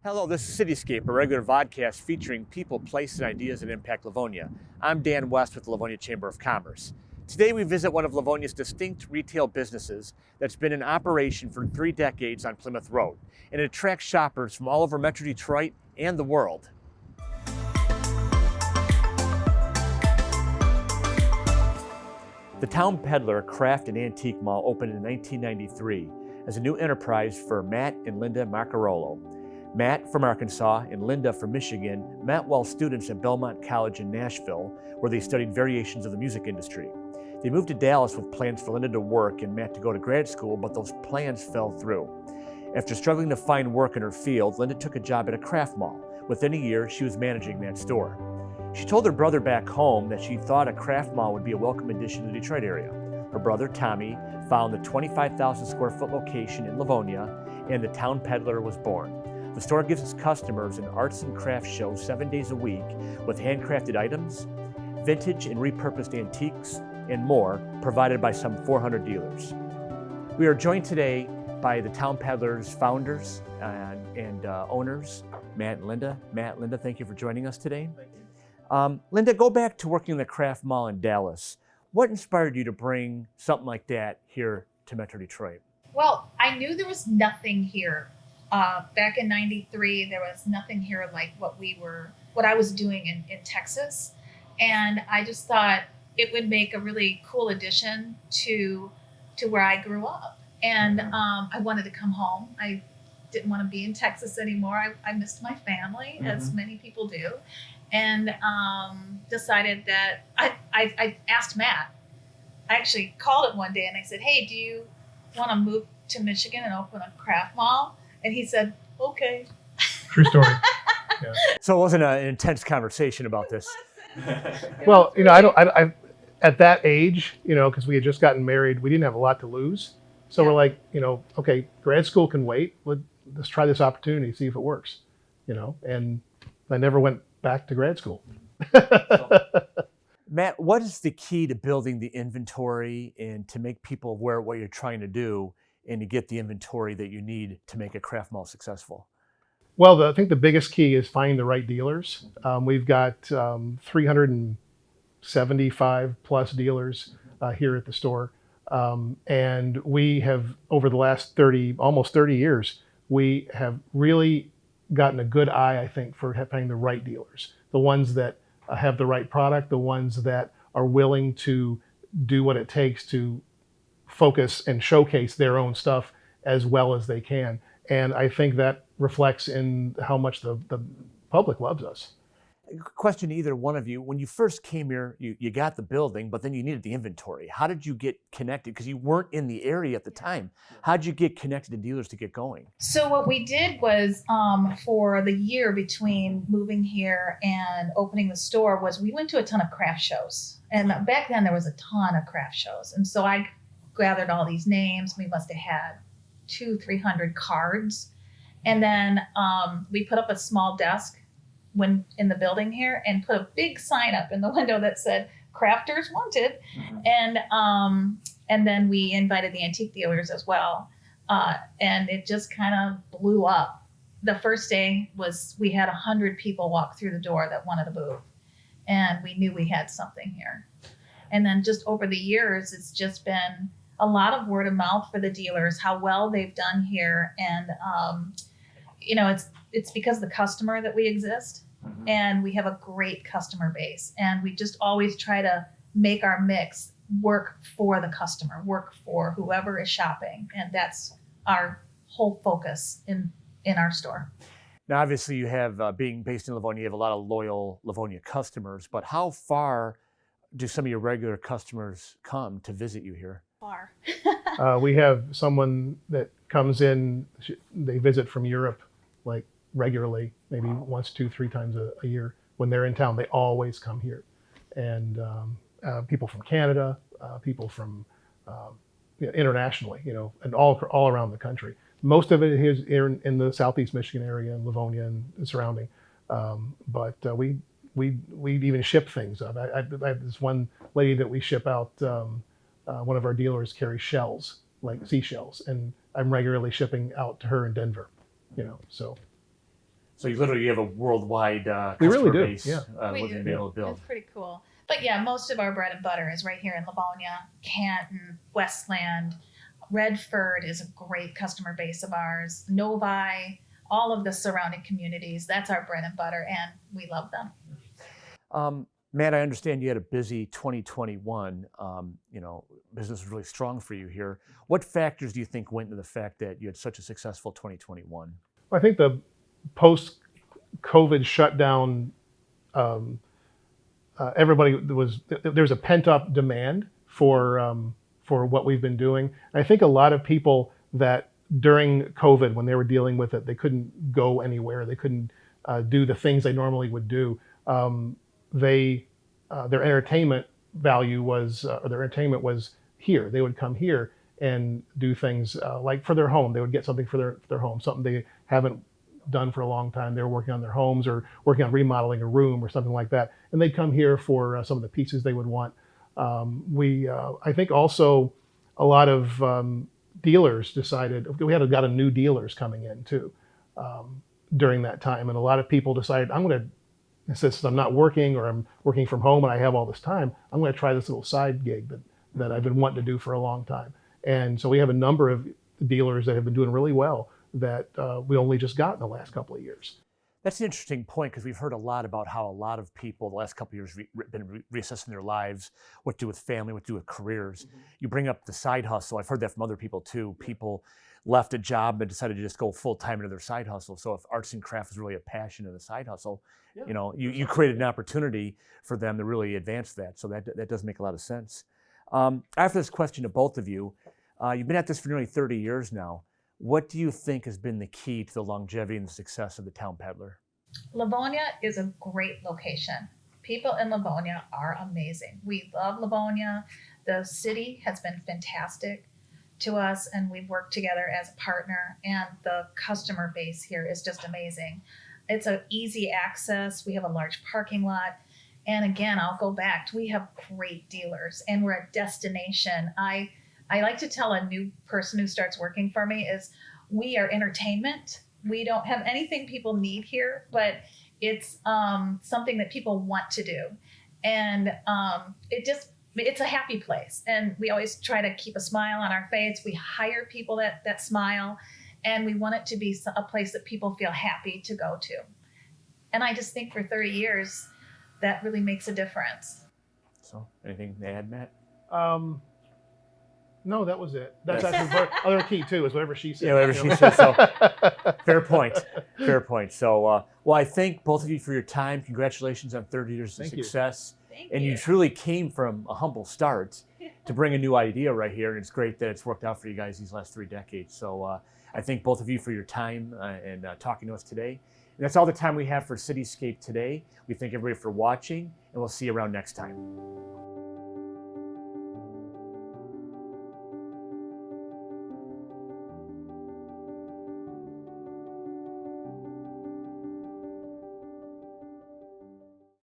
Hello, this is Cityscape, a regular vodcast featuring people, places, and ideas that impact Livonia. I'm Dan West with the Livonia Chamber of Commerce. Today we visit one of Livonia's distinct retail businesses that's been in operation for 3 decades on Plymouth Road, and it attracts shoppers from all over Metro Detroit and the world. The Town Peddler craft and antique mall opened in 1993 as a new enterprise for Matt and Linda Marcarolo. Matt from Arkansas and Linda from Michigan met while students at Belmont College in Nashville, where they studied variations of the music industry. They moved to Dallas with plans for Linda to work and Matt to go to grad school, but those plans fell through. After struggling to find work in her field, Linda took a job at a craft mall. Within a year, she was managing that store. She told her brother back home that she thought a craft mall would be a welcome addition to the Detroit area. Her brother, Tommy, found the 25,000 square foot location in Livonia, and the Town Peddler was born. The store gives its customers an arts and crafts show 7 days a week with handcrafted items, vintage and repurposed antiques, and more, provided by some 400 dealers. We are joined today by the Town Peddler's founders and owners, Matt and Linda. Matt, Linda, thank you for joining us today. Thank you. Linda, go back to working in the craft mall in Dallas. What inspired you to bring something like that here to Metro Detroit? Well, I knew there was nothing here. Back in '93, there was nothing here like what I was doing in Texas. And I just thought it would make a really cool addition to where I grew up. And I wanted to come home. I didn't want to be in Texas anymore. I missed my family, as many people do. And decided that I asked Matt. I actually called him one day and I said, "Hey, do you want to move to Michigan and open a craft mall?" And he said, "Okay." True story. Yeah. So it wasn't an intense conversation about this. Well, I at that age, because we had just gotten married, we didn't have a lot to lose. So Yeah. we're like, okay, grad school can wait. Let's try this opportunity, see if it works. And I never went back to grad school. Matt, what is the key to building the inventory and to make people aware of what you're trying to do and to get the inventory that you need to make a craft mall successful? Well, I think the biggest key is finding the right dealers. We've got 375 plus dealers here at the store. And we have, over the last almost 30 years, we have really gotten a good eye, I think, for finding the right dealers. The ones that have the right product, the ones that are willing to do what it takes to focus and showcase their own stuff as well as they can. And I think that reflects in how much the public loves us. Question to either one of you. When you first came here, you got the building, but then you needed the inventory. How did you get connected? Because you weren't in the area at the time. How did you get connected to dealers to get going? So what we did was for the year between moving here and opening the store was we went to a ton of craft shows. And back then there was a ton of craft shows. And so I gathered all these names. We must have had 200-300 cards. And then we put up a small desk in the building here and put a big sign up in the window that said "Crafters Wanted." And then we invited the antique dealers as well. And it just kind of blew up. The first day we had 100 people walk through the door that wanted to move. And we knew we had something here. And then just over the years, it's just been a lot of word of mouth for the dealers, how well they've done here. And, it's because of the customer that we exist. And we have a great customer base. And we just always try to make our mix work for the customer, work for whoever is shopping. And that's our whole focus in our store. Now, obviously, you have, being based in Livonia, you have a lot of loyal Livonia customers, but how far do some of your regular customers come to visit you here? Far. We have someone that comes in, they visit from Europe like regularly, maybe once, 2-3 times a year. When they're in town, they always come here. And people from Canada, people from internationally, and all around the country. Most of it is here in the Southeast Michigan area, in Livonia and surrounding. But we even ship things up. I have this one lady that we ship out. One of our dealers carries shells, like seashells, and I'm regularly shipping out to her in Denver. So So you literally have a worldwide We customer really do, base yeah. We looking to do. be able to build. It's pretty cool. But yeah, most of our bread and butter is right here in Livonia, Canton, Westland. Redford is a great customer base of ours. Novi, all of the surrounding communities. That's our bread and butter, and we love them. Matt, I understand you had a busy 2021. Business was really strong for you here. What factors do you think went into the fact that you had such a successful 2021? I think the post-COVID shutdown, there's a pent-up demand for what we've been doing. And I think a lot of people that during COVID, when they were dealing with it, they couldn't go anywhere. They couldn't do the things they normally would do. Their entertainment value was, or their entertainment was here. They would come here and do things like for their home. They would get something for their home, something they haven't done for a long time. They were working on their homes or working on remodeling a room or something like that. And they'd come here for some of the pieces they would want. I think also a lot of dealers decided, got a new dealers coming in too during that time. And a lot of people decided, since I'm not working or I'm working from home and I have all this time, I'm going to try this little side gig that I've been wanting to do for a long time. And so we have a number of dealers that have been doing really well that we only just got in the last couple of years. That's an interesting point because we've heard a lot about how a lot of people the last couple of years been reassessing their lives, what to do with family, what to do with careers. Mm-hmm. You bring up the side hustle. I've heard that from other people too. People left a job and decided to just go full time into their side hustle. So if arts and craft is really a passion and a side hustle, you created an opportunity for them to really advance that. So that does make a lot of sense. After this question to both of you, you've been at this for nearly 30 years now. What do you think has been the key to the longevity and the success of the Town Peddler? Livonia is a great location. People in Livonia are amazing. We love Livonia. The city has been fantastic to us, and we've worked together as a partner, and the customer base here is just amazing. It's an easy access. We have a large parking lot. And again, I'll go back. We have great dealers, and we're a destination. I like to tell a new person who starts working for me is we are entertainment. We don't have anything people need here, but it's something that people want to do. And it's a happy place. And we always try to keep a smile on our face. We hire people that smile, and we want it to be a place that people feel happy to go to. And I just think for 30 years, that really makes a difference. So anything to add, Matt? No, that was it. That's actually other key too, is whatever she said. Yeah, whatever she said. So fair point. Fair point. So, I thank both of you for your time. Congratulations on 30 years of success. Thank you. You truly came from a humble start to bring a new idea right here. And it's great that it's worked out for you guys these last 3 decades. So I thank both of you for your time and talking to us today. And that's all the time we have for Cityscape today. We thank everybody for watching, and we'll see you around next time.